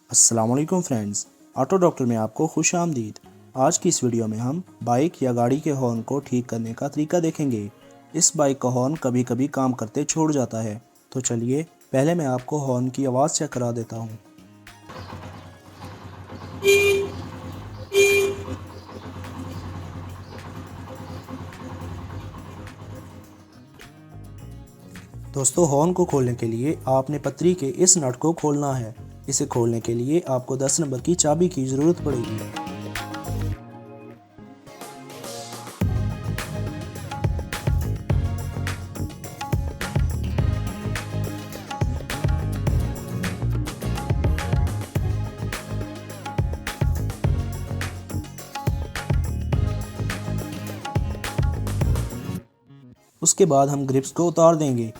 अस्सलाम वालेकुम friends, auto doctor में आपको खुश आमदीद। आज की इस वीडियो में हम बाइक या गाड़ी के हॉर्न को ठीक करने का तरीका देखेंगे। इस बाइक का हॉर्न कभी कभी काम करते छोड़ जाता है, तो चलिए पहले मैं आपको हॉर्न की आवाज़ चेक करा देता हूँ। दोस्तों, हॉर्न को खोलने के लिए आपने पतरी के इस नट को खोलना है। इसे खोलने के लिए आपको 10 नंबर की चाबी की ज़रूरत पड़ेगी। उसके बाद हम ग्रिप्स को उतार देंगे।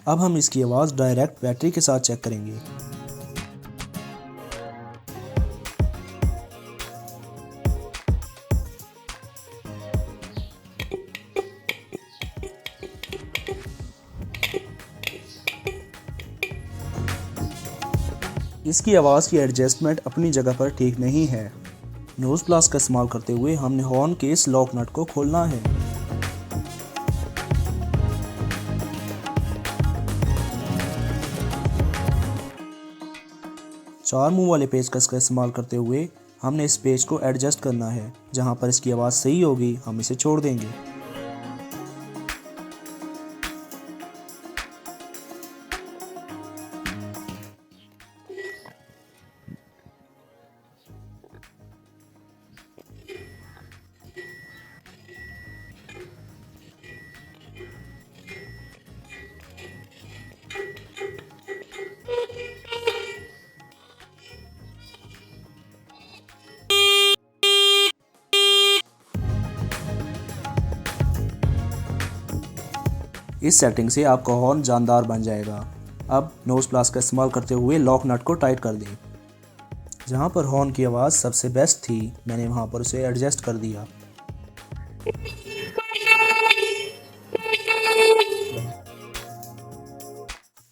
अब हम इसकी आवाज़ डायरेक्ट बैटरी के साथ चेक करेंगे। इसकी आवाज़ की एडजस्टमेंट अपनी जगह पर ठीक नहीं है। नोज़ प्लस का इस्तेमाल करते हुए हमने हॉर्न के इस लॉक नट को खोलना है। चार मुंह वाले पेचकस का इस्तेमाल करते हुए हमने इस पेच को एडजस्ट करना है। जहां पर इसकी आवाज़ सही होगी हम इसे छोड़ देंगे। इस सेटिंग से आपका हॉर्न जानदार बन जाएगा। अब नोज़ प्लस का इस्तेमाल करते हुए लॉक नट को टाइट कर दें। जहां पर हॉर्न की आवाज़ सबसे बेस्ट थी, मैंने वहां पर उसे एडजस्ट कर दिया।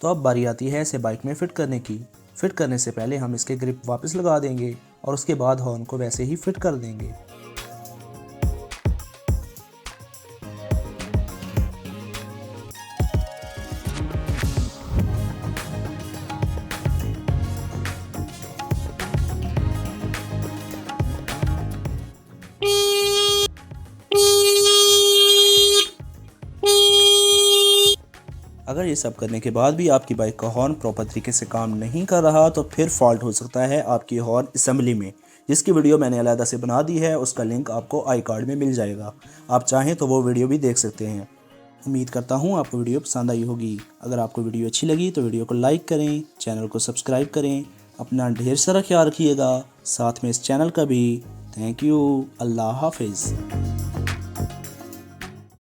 तो अब बारी आती है इसे बाइक में फ़िट करने की। फ़िट करने से पहले हम इसके ग्रिप वापस लगा देंगे और उसके बाद हॉर्न को वैसे ही फ़िट कर देंगे। अगर ये सब करने के बाद भी आपकी बाइक का हॉर्न प्रॉपर तरीके से काम नहीं कर रहा, तो फिर फॉल्ट हो सकता है आपकी हॉर्न असेंबली में, जिसकी वीडियो मैंने अलग से बना दी है। उसका लिंक आपको आई कार्ड में मिल जाएगा। आप चाहें तो वो वीडियो भी देख सकते हैं। उम्मीद करता हूँ आपको वीडियो पसंद आई होगी। अगर आपको वीडियो अच्छी लगी तो वीडियो को लाइक करें, चैनल को सब्सक्राइब करें। अपना ढेर सारा ख्याल रखिएगा, साथ में इस चैनल का भी। Thank you. अल्लाह हाफिज़।